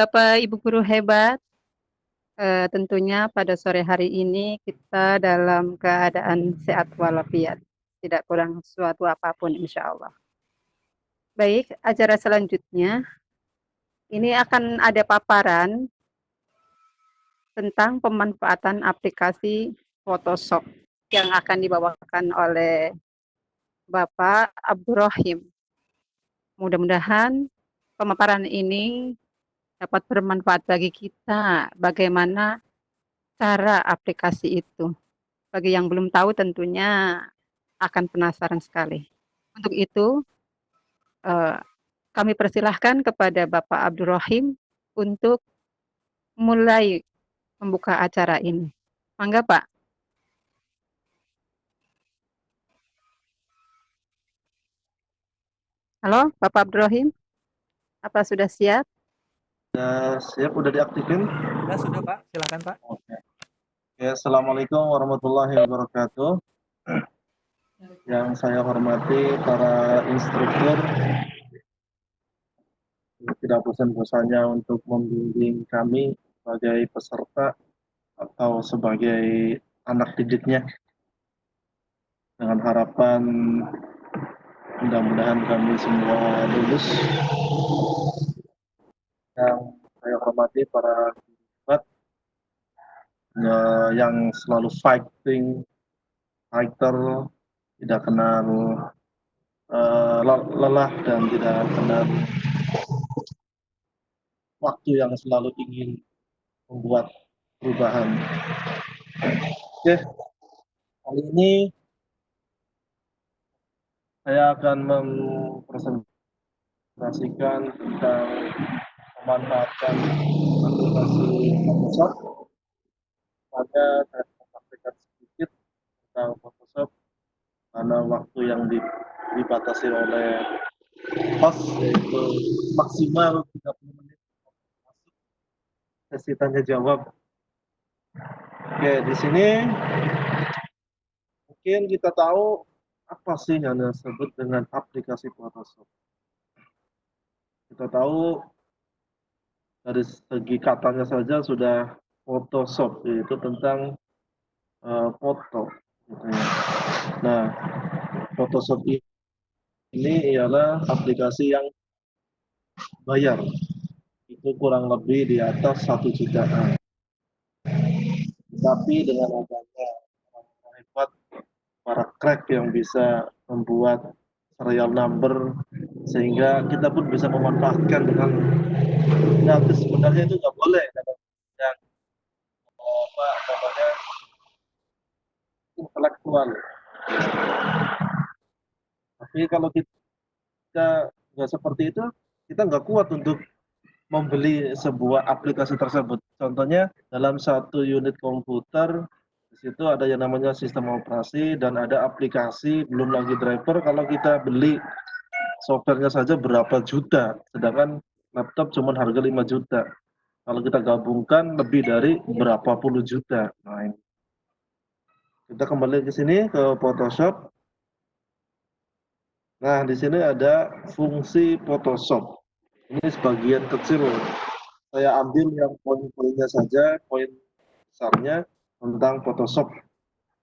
Bapak Ibu guru hebat, tentunya pada sore hari ini kita dalam keadaan sehat walafiat, tidak kurang suatu apapun insya Allah. Baik, acara selanjutnya ini akan ada paparan tentang pemanfaatan aplikasi Photoshop yang akan dibawakan oleh Bapak Abdurrahim. Mudah-mudahan pemaparan ini dapat bermanfaat bagi kita, bagaimana cara aplikasi itu. Bagi yang belum tahu tentunya akan penasaran sekali. Untuk itu, eh, kami persilahkan kepada Bapak Abdurrahim untuk mulai membuka acara ini. Mangga Pak. Halo Bapak Abdurrahim, apa sudah siap? Ya, siap, udah diaktifin? Ya, sudah Pak, silakan Pak. Oke. Ya, Assalamualaikum warahmatullahi wabarakatuh. Yang saya hormati para instruktur, tidak bosan-bosannya untuk membimbing kami sebagai peserta atau sebagai anak didiknya, dengan harapan mudah-mudahan kami semua lulus. Yang saya hormati para sahabat yang selalu fighter, tidak kenal lelah dan tidak kenal waktu, yang selalu ingin membuat perubahan. Oke, kali ini saya akan mempresentasikan tentang memanfaatkan aplikasi Photoshop. Pada saya sampaikan sedikit tentang Photoshop karena waktu yang dibatasi oleh host, yaitu maksimal 30 menit sesi tanya jawab. Oke, di sini mungkin kita tahu apa sih yang disebut dengan aplikasi Photoshop. Kita tahu dari segi katanya saja sudah Photoshop, yaitu tentang foto. Gitu ya. Nah, Photoshop ini ialah aplikasi yang bayar. Itu kurang lebih di atas 1 jutaan. Tapi dengan adanya orang hebat, para crack yang bisa membuat serial number, sehingga kita pun bisa memanfaatkan dengan gratis. Sebenarnya itu nggak boleh dalam yang apa namanya intelektual. Tapi kalau kita nggak seperti itu, kita nggak kuat untuk membeli sebuah aplikasi tersebut. Contohnya dalam satu unit komputer, di situ ada yang namanya sistem operasi dan ada aplikasi, belum lagi driver. Kalau kita beli softwarenya saja berapa juta, sedangkan laptop cuma harga 5 juta. Kalau kita gabungkan lebih dari berapa puluh juta. Nah, ini. Kita kembali ke sini ke Photoshop. Nah, di sini ada fungsi Photoshop. Ini sebagian kecil. Saya ambil yang poin-poinnya saja, poin besarnya tentang Photoshop.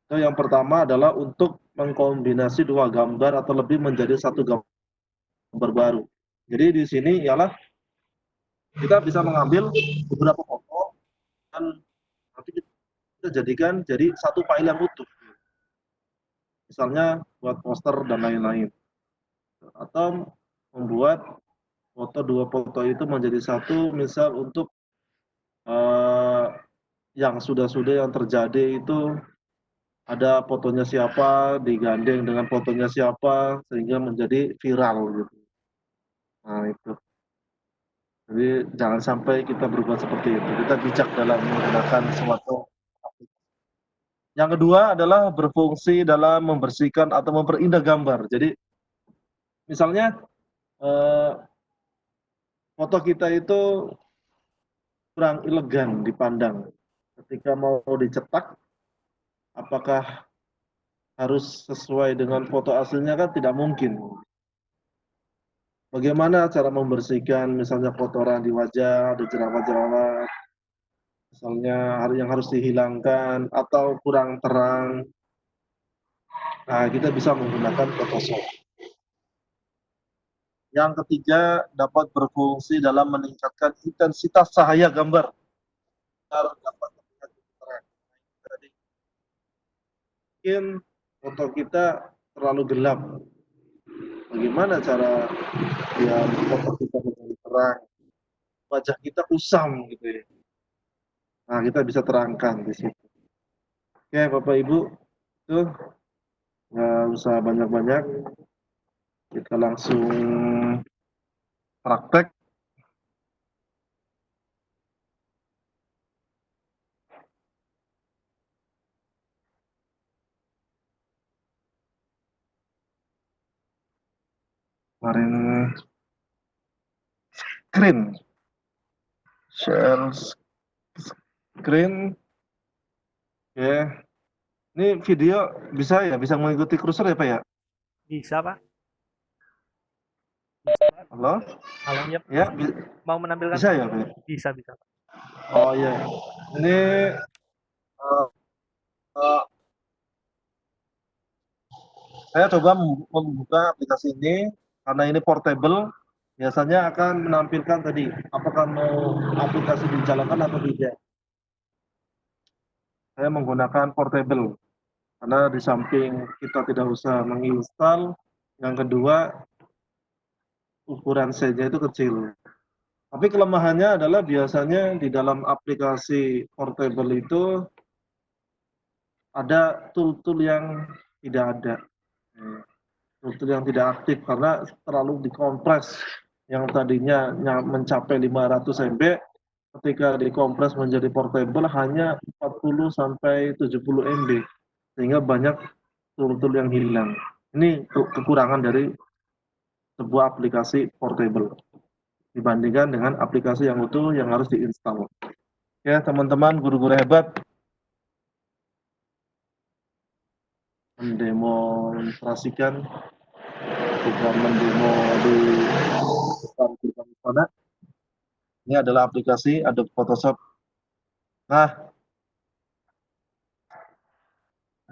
Itu yang pertama adalah untuk mengkombinasi dua gambar atau lebih menjadi satu gambar baru. Jadi di sini ialah kita bisa mengambil beberapa foto dan nanti kita jadikan jadi satu file yang utuh. Misalnya buat poster dan lain-lain. Atau membuat dua foto itu menjadi satu, misal untuk yang sudah-sudah yang terjadi itu ada fotonya siapa digandeng dengan fotonya siapa sehingga menjadi viral gitu. Nah itu. Jadi jangan sampai kita berbuat seperti itu. Kita bijak dalam menggunakan suatu aplikasi. Yang kedua adalah berfungsi dalam membersihkan atau memperindah gambar. Jadi misalnya eh, foto kita itu kurang elegan dipandang. Ketika mau dicetak, apakah harus sesuai dengan foto aslinya? Kan tidak mungkin. bagaimana cara membersihkan misalnya kotoran di wajah, ada jerawat-jerawat, misalnya yang harus dihilangkan atau kurang terang. Nah, kita bisa menggunakan Photoshop. Yang ketiga, dapat berfungsi dalam meningkatkan intensitas cahaya gambar agar dapat terlihat lebih terang. Jadi, mungkin foto kita terlalu gelap. Bagaimana cara biar foto kita menjadi terang, wajah kita kusam gitu ya. Nah, kita bisa terangkan di situ. Oke, Bapak Ibu, itu nggak usah banyak-banyak, kita langsung praktek. Kemarin screen, share screen, oke. Ini video bisa ya, bisa mengikuti kursor ya Pak ya? Bisa, Pak. Bisa, Pak. Halo? Halo, ya. Ya, Mau menampilkan bisa ya Pak ya? Bisa, bisa, Pak. Oh iya, ini uh, uh, saya coba membuka aplikasi ini karena ini portable, biasanya akan menampilkan tadi apakah mau aplikasi dijalankan atau tidak. Saya menggunakan portable karena di samping kita tidak usah menginstal, yang kedua ukuran size-nya itu kecil. Tapi kelemahannya adalah biasanya di dalam aplikasi portable itu ada tool-tool yang tidak ada. Tool-tool yang tidak aktif karena terlalu dikompres. Yang tadinya mencapai 500 MB, ketika dikompres menjadi portable hanya 40 sampai 70 MB. Sehingga banyak tool-tool yang hilang. Ini kekurangan dari sebuah aplikasi portable dibandingkan dengan aplikasi yang utuh yang harus diinstal. Ya, teman-teman guru-guru hebat, mendemonstrasikan bukan mendemo di depan kita sana. Ini adalah aplikasi Adobe Photoshop. Nah,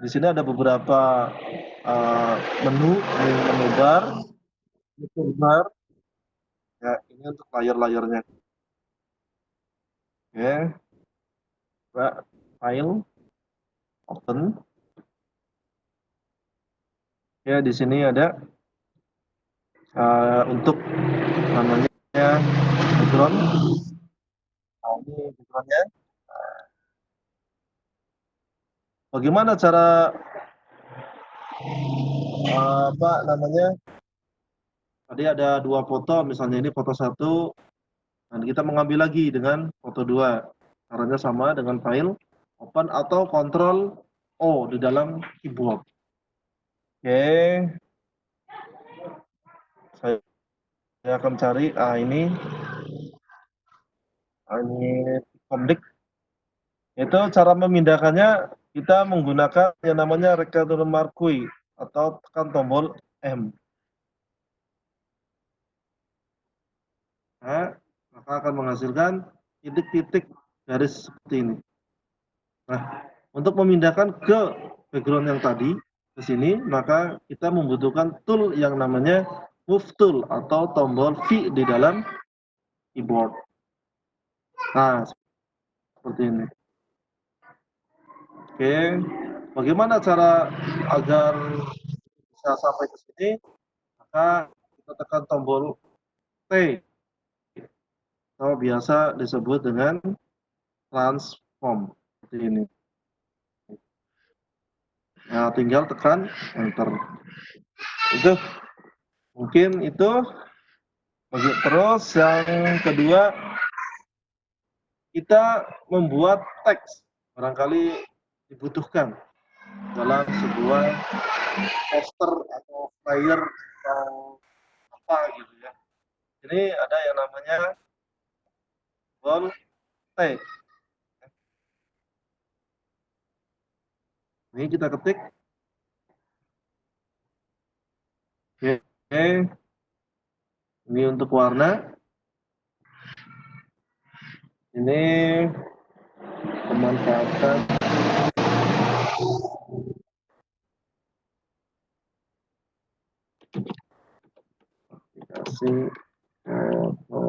di sini ada beberapa menu bar, bar. Ya, ini untuk layar-layarnya. Oke, file, open. Ya, di sini ada untuk namanya background. Nah, ini backgroundnya. Bagaimana cara apa namanya? Tadi ada dua foto, misalnya ini foto satu, dan kita mengambil lagi dengan foto dua. Caranya sama dengan file, open atau Ctrl O di dalam keyboard. Oke, saya akan cari ini komdik. Itu cara memindahkannya kita menggunakan yang namanya Rectangular Marquee atau tekan tombol M. Nah, maka akan menghasilkan titik-titik garis seperti ini. Nah, untuk memindahkan ke background yang tadi ke sini, maka kita membutuhkan tool yang namanya Move Tool atau tombol V di dalam keyboard. Nah, seperti ini. Oke, bagaimana cara agar bisa sampai ke sini? Maka kita tekan tombol T atau biasa disebut dengan transform seperti ini. Nah, tinggal tekan enter. Itu mungkin itu. Terus yang kedua, kita membuat teks barangkali dibutuhkan dalam sebuah poster atau flyer atau apa gitu ya. Ini ada yang namanya tombol T. Ini kita ketik. Oke. Ini untuk warna. Ini pemanfaatan aplikasi foto.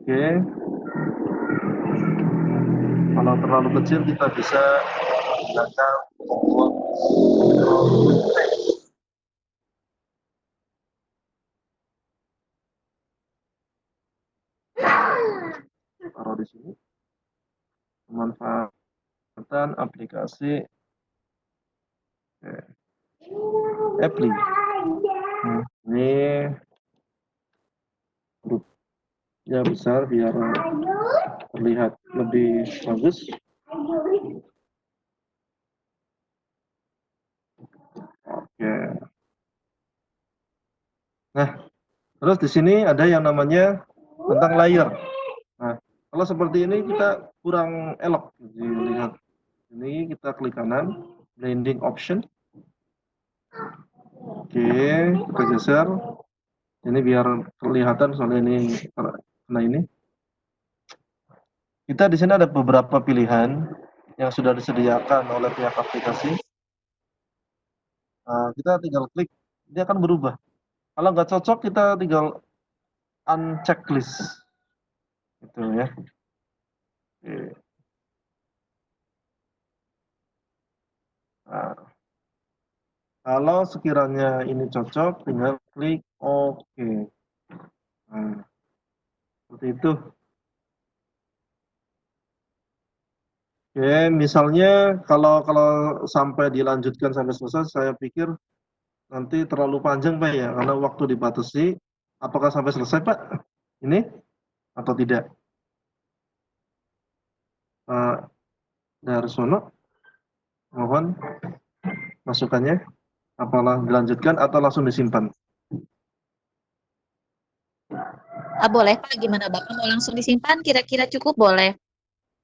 Oke. Kalau terlalu kecil kita bisa menggunakan tombol taruh di sini. Pemanfaatan aplikasi Apply. Ini grupnya besar biar terlihat lebih bagus. Oke. Nah, terus di sini ada yang namanya tentang layer. Nah, kalau seperti ini kita kurang elok dilihat. Ini kita klik kanan, blending option. Oke, kita geser. Ini biar kelihatan soalnya ini karena ini. Kita di sini ada beberapa pilihan yang sudah disediakan oleh pihak aplikasi. Nah, kita tinggal klik, dia akan berubah. Kalau nggak cocok, kita tinggal uncheck list. Gitu ya. Oke. Nah, kalau sekiranya ini cocok, tinggal klik OK. Nah, seperti itu. Oke, misalnya kalau sampai dilanjutkan sampai selesai, saya pikir nanti terlalu panjang Pak ya, karena waktu dibatasi. Apakah sampai selesai Pak? Ini atau tidak? Pak Darsono, mohon masukannya. Apalah dilanjutkan atau langsung disimpan? Boleh Pak, gimana Bapak mau langsung disimpan? Kira-kira cukup boleh?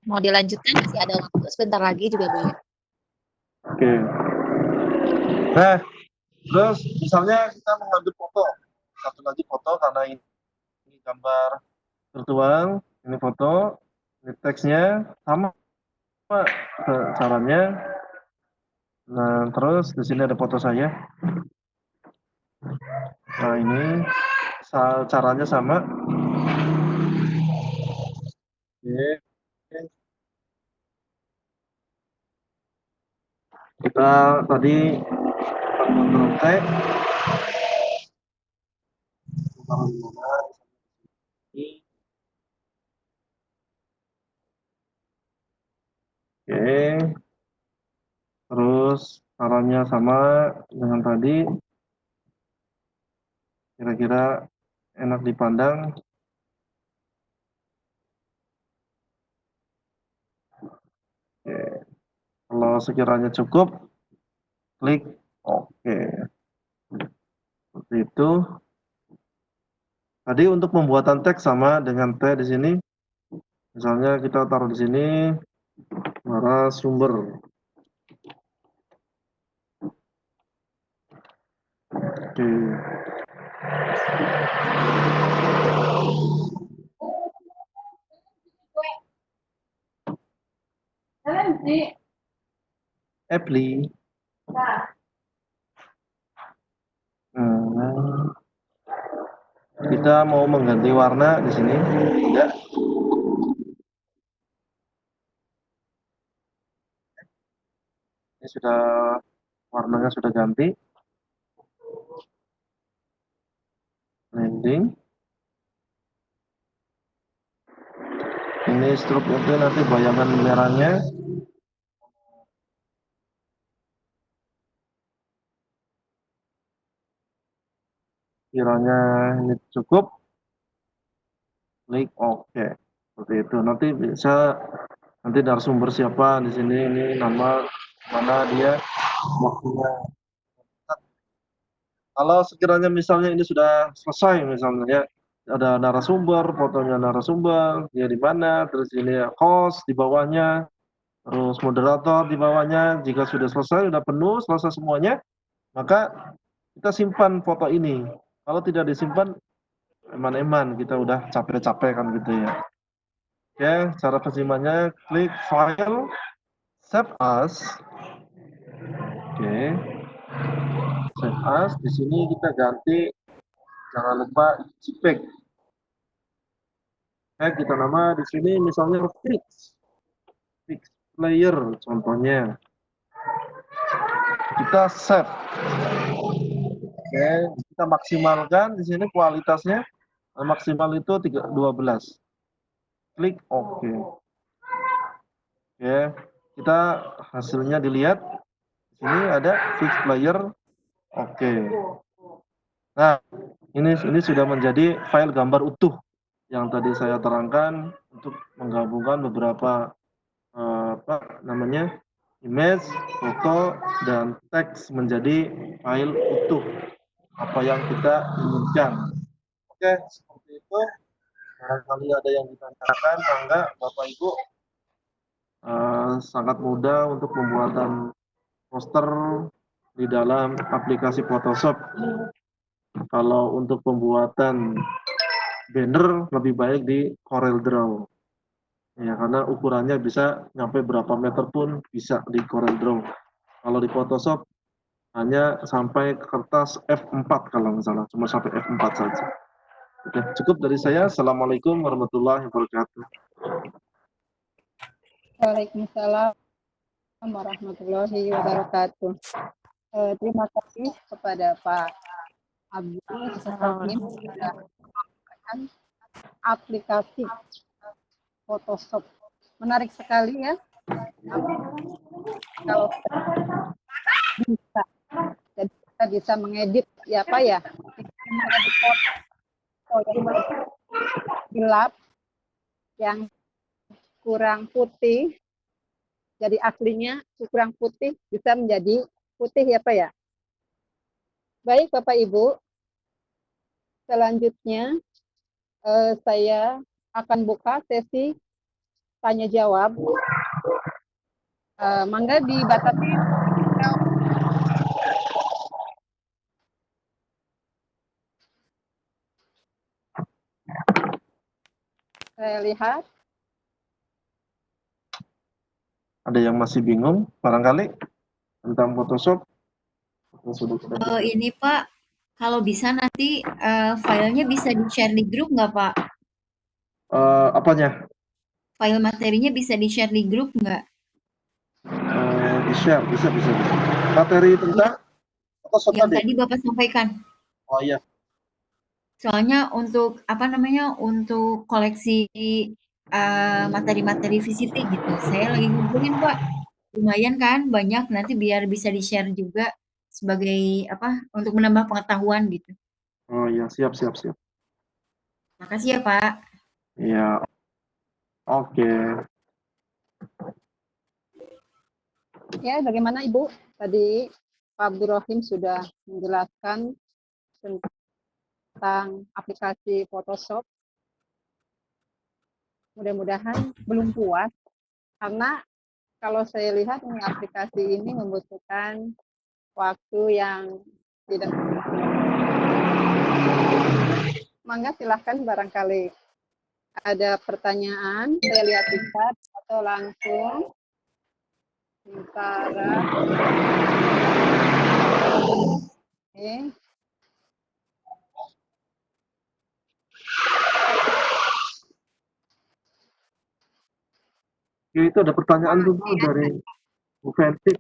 Mau dilanjutkan masih ada waktu sebentar lagi juga boleh. Oke. Nah, terus misalnya kita mengambil foto, satu lagi foto karena ini gambar virtual, ini foto, ini teksnya sama caranya. Nah, terus di sini ada foto saya. Nah, ini caranya sama. Oke. Kita tadi Ctrl T. Oke. Terus caranya sama dengan tadi. Kira-kira enak dipandang. Oke. Kalau sekiranya cukup, klik OK. Seperti itu. Tadi untuk pembuatan teks sama dengan T di sini. Misalnya kita taruh di sini narasumber. Oke. Apply. Kita mau mengganti warna di sini, tidak? Ini sudah warnanya sudah ganti. Blending. Ini stroke itu nanti bayangan merahnya. Kiranya ini cukup, klik OK. Seperti itu. Nanti bisa narasumber siapa di sini, ini nama mana dia, waktunya. Kalau sekiranya misalnya ini sudah selesai, misalnya ya, ada narasumber, fotonya narasumber, dia di mana, terus ini host di bawahnya, terus moderator di bawahnya. Jika sudah selesai, sudah penuh, selesai semuanya, maka kita simpan foto ini. Kalau tidak disimpan, eman-eman kita udah capek-capek kan gitu ya. Oke, cara pensimpannya klik file, save as. Oke, save as. Di sini kita ganti, jangan lupa JPEG. Kita nama di sini misalnya fix player contohnya. Kita save. Oke, kita maksimalkan di sini kualitasnya maksimal itu 12. Klik OK. Oke, kita hasilnya dilihat. Di sini ada fix player. Oke. Nah, ini sudah menjadi file gambar utuh yang tadi saya terangkan untuk menggabungkan beberapa apa namanya image, foto, dan teks menjadi file utuh apa yang kita inginkan. Oke, seperti itu. Barangkali ada yang ditanyakan, mangga Bapak Ibu. Sangat mudah untuk pembuatan poster di dalam aplikasi Photoshop. Kalau untuk pembuatan banner lebih baik di CorelDRAW. Ya, karena ukurannya bisa sampai berapa meter pun bisa di CorelDRAW. Kalau di Photoshop hanya sampai kertas F4 kalau nggak salah, cuma sampai F4 saja. Oke, cukup dari saya. Assalamualaikum warahmatullahi wabarakatuh. Waalaikumsalam warahmatullahi wabarakatuh. Terima kasih kepada Pak Abdul Rahim sudah menggunakan aplikasi Photoshop. Menarik sekali ya. Kalau bisa, jadi kita bisa mengedit ya Pak ya. Mengedit foto yang gelap, yang kurang putih, jadi aslinya kurang putih bisa menjadi putih ya Pak ya. Baik Bapak Ibu, selanjutnya saya akan buka sesi tanya jawab. Mangga dibatasi. Saya lihat Ada yang masih bingung barangkali tentang Photoshop? Ini Pak, kalau bisa nanti filenya bisa di-share di grup nggak Pak? Apanya? File materinya bisa di-share di grup nggak? Di-share, bisa. Materi tentang Photoshop Yang tadi? tadi Bapak sampaikan. Oh iya. Soalnya untuk apa namanya, untuk koleksi materi-materi VCT gitu. Saya lagi ngumpulin Pak. Lumayan kan banyak, nanti biar bisa di-share juga sebagai apa, untuk menambah pengetahuan gitu. Oh iya, siap. Makasih ya Pak. Iya. Oke. ya bagaimana Ibu? Tadi Pak Abdul Rahim sudah menjelaskan tentang aplikasi Photoshop. Mudah-mudahan belum puas karena kalau saya lihat ini aplikasi ini membutuhkan waktu yang tidak. Mangga silahkan barangkali ada pertanyaan, saya lihat di chat atau langsung. Sementara. Oke. Ya, itu ada pertanyaan dulu dari Bu Fenty.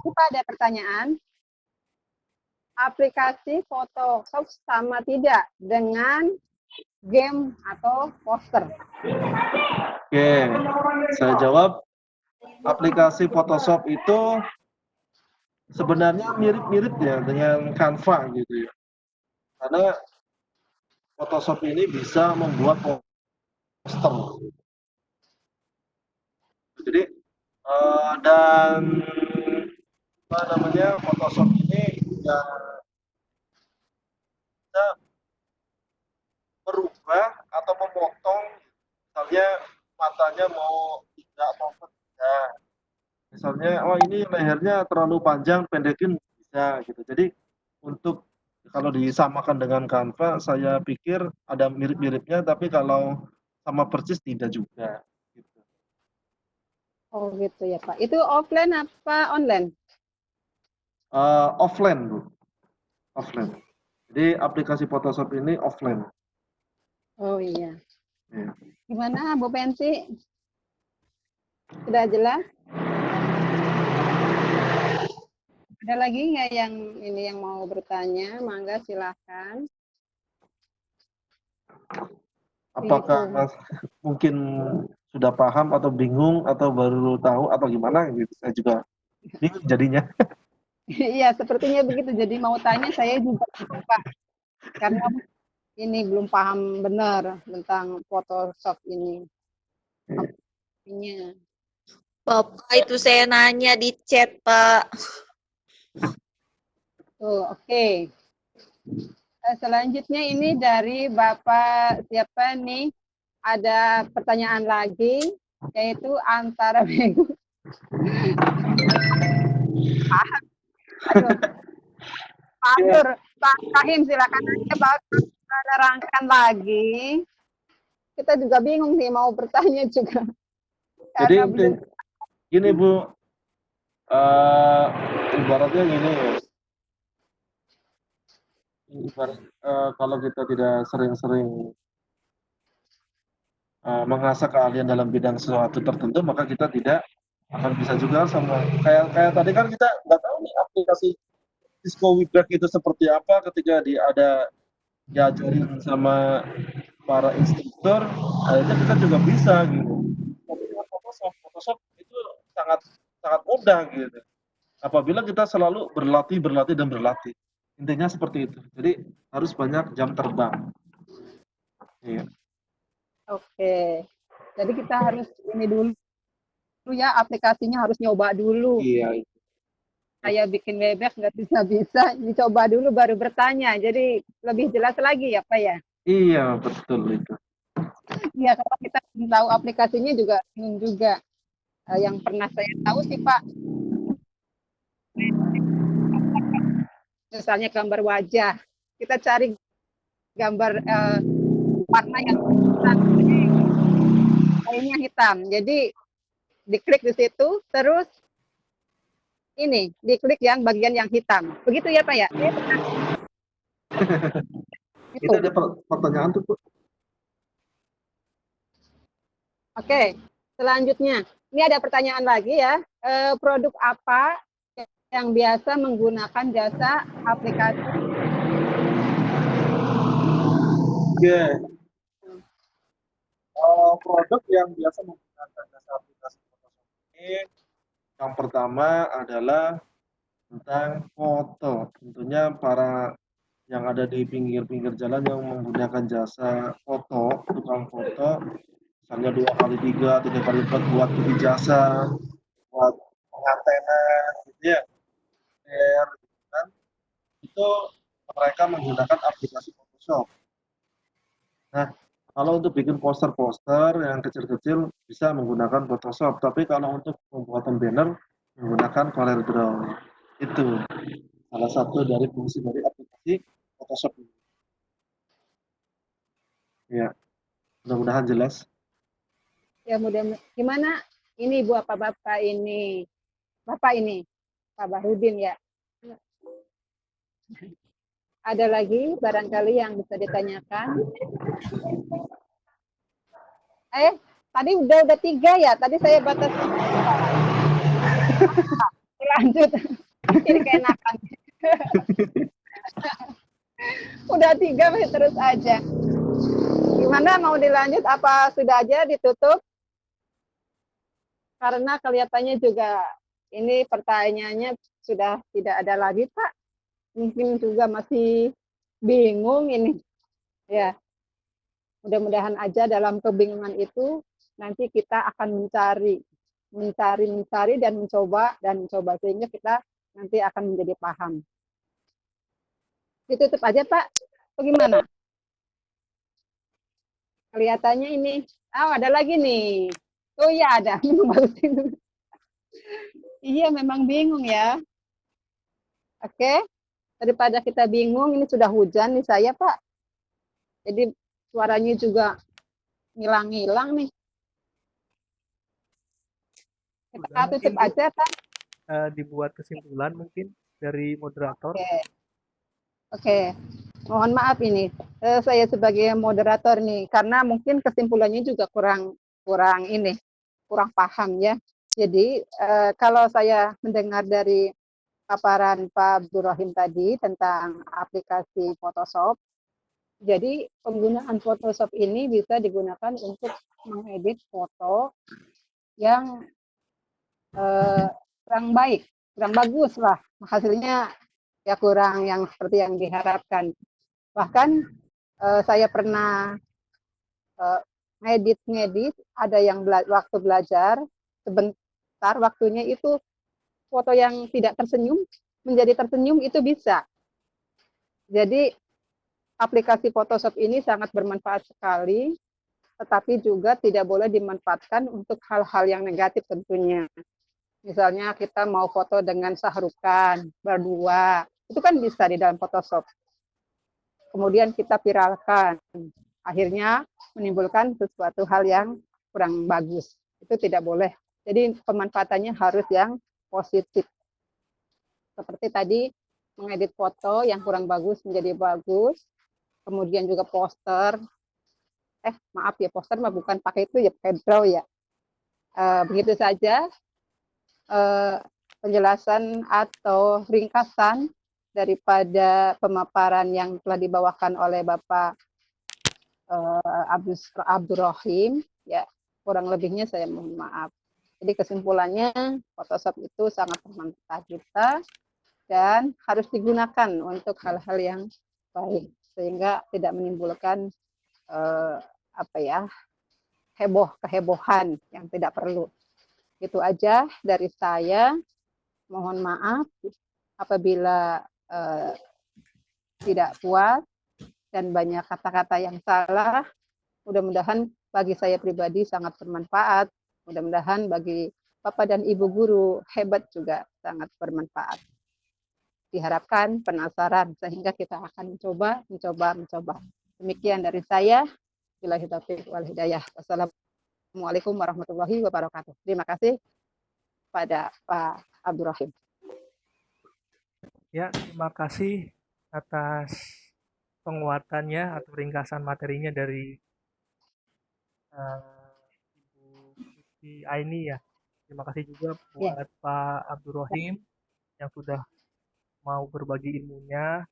Kita ada pertanyaan. Aplikasi Photoshop sama tidak dengan game atau poster? Oke, saya jawab. Aplikasi Photoshop itu sebenarnya mirip-mirip ya dengan Canva gitu ya. Karena Photoshop ini bisa membuat poster. Jadi dan apa namanya Photoshop ini juga bisa merubah atau memotong, misalnya matanya mau 3 atau 4. Misalnya, oh ini lehernya terlalu panjang, pendekin bisa gitu. Jadi untuk kalau disamakan dengan Canva, saya pikir ada mirip-miripnya, tapi kalau sama persis tidak juga. Gitu. Oh gitu ya Pak. Itu offline apa online? Offline, Bu. Offline. Jadi aplikasi Photoshop ini offline. Oh iya. Ya. Gimana Bu Pensi? Sudah jelas? Ada lagi nggak yang ini yang mau bertanya? Mangga silahkan. Apakah Gitu. Mas mungkin sudah paham atau bingung atau baru tahu atau gimana gitu? Saya juga bingung jadinya. Iya, sepertinya begitu. Jadi mau tanya saya juga bingung, Pak. Karena ini belum paham benar tentang Photoshop ini. Apanya. Bapak itu saya nanya di chat, Pak. Tuh, oke. Selanjutnya ini dari Bapak siapa nih? Ada pertanyaan lagi, yaitu antara bingung. Aduh, Pak Abdur, Pak Kahim silakan aja Pak menerangkan lagi. Kita juga bingung nih mau bertanya juga Jadi karena belum. gini Bu, eh, ibaratnya gini ya. Ibarat kalau kita tidak sering-sering mengasah keahlian dalam bidang sesuatu tertentu, maka kita tidak akan bisa juga sama kayak tadi kan kita nggak tahu nih aplikasi Cisco Webex itu seperti apa ketika ada diajarin sama para instruktur, akhirnya kita juga bisa gitu. Tapi dengan Photoshop itu sangat sangat mudah gitu. Apabila kita selalu berlatih, berlatih dan berlatih. Intinya seperti itu. Jadi harus banyak jam terbang. Iya. Oke. Jadi kita harus ini dulu ya, aplikasinya harus nyoba dulu. Iya. Saya bikin Webex nggak bisa-bisa, dicoba dulu baru bertanya. Jadi lebih jelas lagi ya Pak ya. Iya, betul itu. Iya, kalau kita belum tahu aplikasinya juga bingung juga. Yang pernah saya tahu sih Pak, misalnya gambar wajah, kita cari gambar warna yang hitam, lainnya hitam. Jadi diklik di situ, terus ini diklik yang bagian yang hitam. Begitu ya Pak ya? Itu Itu. ada pertanyaan tuh, Bu. Oke, selanjutnya. Ini ada pertanyaan lagi ya. Produk apa yang biasa menggunakan jasa aplikasi? Oke. Produk yang biasa menggunakan jasa aplikasi Photoshop ini yang pertama adalah tentang foto. Tentunya para yang ada di pinggir-pinggir jalan yang menggunakan jasa foto, tukang foto, misalnya 2x3, 3x4 buat bikin jasa, buat pengantena, gitu ya, gitu kan. Itu mereka menggunakan aplikasi Photoshop. Nah, kalau untuk bikin poster-poster yang kecil-kecil bisa menggunakan Photoshop, tapi kalau untuk pembuatan banner menggunakan CorelDRAW. Itu salah satu dari fungsi dari aplikasi Photoshop ini. Ya, mudah-mudahan jelas. Ya mudah. Gimana? Ini Bu apa Bapak ini? Bapak ini, Pak Bahrudin ya. Ada lagi barangkali yang bisa ditanyakan? Tadi udah 3 ya. Tadi saya batas. Lanjut. Ini keenakan. Udah 3 masih terus aja. Gimana mau dilanjut? Apa sudah aja ditutup? Karena kelihatannya juga ini pertanyaannya sudah tidak ada lagi, Pak. Mungkin juga masih bingung ini. Ya, mudah-mudahan aja dalam kebingungan itu nanti kita akan mencari dan mencoba sehingga kita nanti akan menjadi paham. Ditutup aja Pak, bagaimana? Kelihatannya ini, ada lagi nih. Oh iya ada, Iya, memang bingung ya. Oke, daripada kita bingung, ini sudah hujan nih saya, Pak. Jadi suaranya juga ngilang-ngilang nih. Kita Sudah mungkin tutup Bu, aja, Pak. dibuat kesimpulan mungkin dari moderator. Oke, oke. Mohon maaf ini, saya sebagai moderator nih, karena mungkin kesimpulannya juga kurang paham ya. Jadi kalau saya mendengar dari paparan Pak Abdurrahim tadi tentang aplikasi Photoshop, jadi penggunaan Photoshop ini bisa digunakan untuk mengedit foto yang kurang baik, kurang bagus lah. Hasilnya ya kurang yang seperti yang diharapkan. Bahkan saya pernah ngedit, ada yang waktu belajar sebentar waktunya itu foto yang tidak tersenyum menjadi tersenyum itu bisa. Jadi aplikasi Photoshop ini sangat bermanfaat sekali, tetapi juga tidak boleh dimanfaatkan untuk hal-hal yang negatif tentunya. Misalnya kita mau foto dengan Sahrukan berdua, itu kan bisa di dalam Photoshop. Kemudian kita viralkan, akhirnya menimbulkan sesuatu hal yang kurang bagus. Itu tidak boleh. Jadi pemanfaatannya harus yang positif. Seperti tadi mengedit foto yang kurang bagus menjadi bagus, kemudian juga poster. Maaf ya, poster mah bukan pakai itu ya, pakai draw ya. Begitu saja penjelasan atau ringkasan daripada pemaparan yang telah dibawakan oleh Bapak Abdurrahim, ya kurang lebihnya saya mohon maaf. Jadi kesimpulannya Photoshop itu sangat bermanfaat kita dan harus digunakan untuk hal-hal yang baik sehingga tidak menimbulkan kehebohan yang tidak perlu. Itu aja dari saya. Mohon maaf apabila tidak puas dan banyak kata-kata yang salah. Mudah-mudahan bagi saya pribadi sangat bermanfaat. Mudah-mudahan bagi Bapak dan Ibu guru hebat juga sangat bermanfaat. Diharapkan penasaran sehingga kita akan mencoba. Demikian dari saya. Billahi taufiq wal hidayah. Wassalamualaikum warahmatullahi wabarakatuh. Terima kasih pada Pak Abdurrahim. Ya, terima kasih atas penguatannya atau ringkasan materinya dari Ibu Siti Aini ya. Terima kasih juga buat Pak Abdurrahim yang sudah mau berbagi ilmunya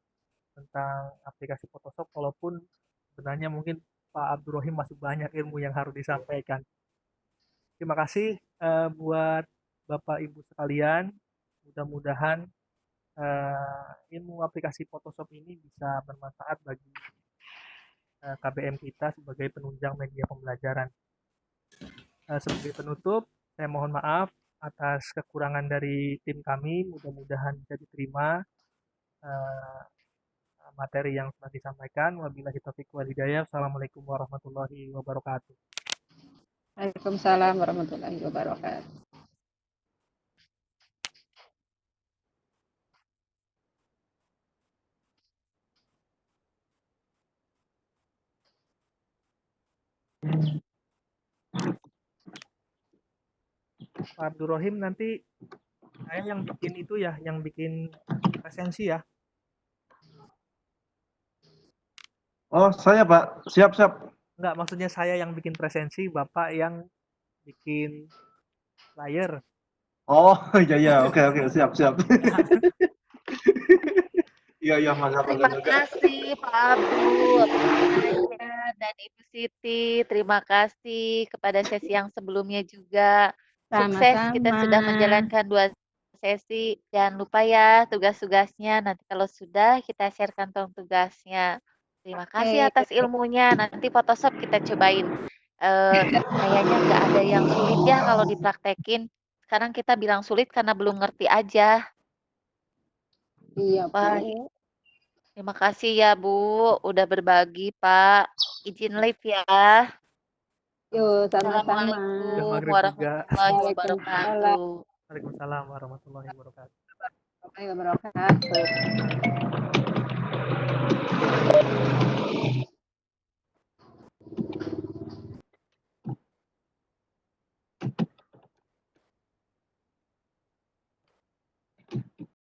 tentang aplikasi Photoshop, walaupun sebenarnya mungkin Pak Abdurrahim masih banyak ilmu yang harus disampaikan. Terima kasih buat Bapak Ibu sekalian. Mudah-mudahan ilmu aplikasi Photoshop ini bisa bermanfaat bagi KBM kita sebagai penunjang media pembelajaran. Sebagai penutup, saya mohon maaf atas kekurangan dari tim kami. Mudah-mudahan bisa diterima materi yang telah disampaikan. Wabillahi taufiq wal hidayah. Assalamualaikum warahmatullahi wabarakatuh. Waalaikumsalam warahmatullahi wabarakatuh. Pak Abdurrahim, nanti saya yang bikin itu ya, yang bikin presensi ya. Oh, saya Pak. Siap. Enggak, maksudnya saya yang bikin presensi, Bapak yang bikin flyer. Oh, iya. Oke. Siap. Iya, Mas. Terima kasih Pak Abdul, dan Ibu Siti. Terima kasih kepada sesi yang sebelumnya juga. Sukses, kita sudah menjalankan 2 sesi. Jangan lupa ya tugas-tugasnya. Nanti kalau sudah kita share kantong tugasnya. Terima kasih atas ilmunya. Nanti Photoshop kita cobain. Kayaknya nggak ada yang sulit ya kalau dipraktekin. Sekarang kita bilang sulit karena belum ngerti aja. Iya, Wah, Bu. terima kasih ya Bu, udah berbagi Pak. Izin live ya. Yuk, sama-sama. Assalamualaikum Maghrib juga. warahmatullahi Waalaikumsalam. wabarakatuh. Waalaikumsalam warahmatullahi wabarakatuh. Warahmatullahi wabarakatuh.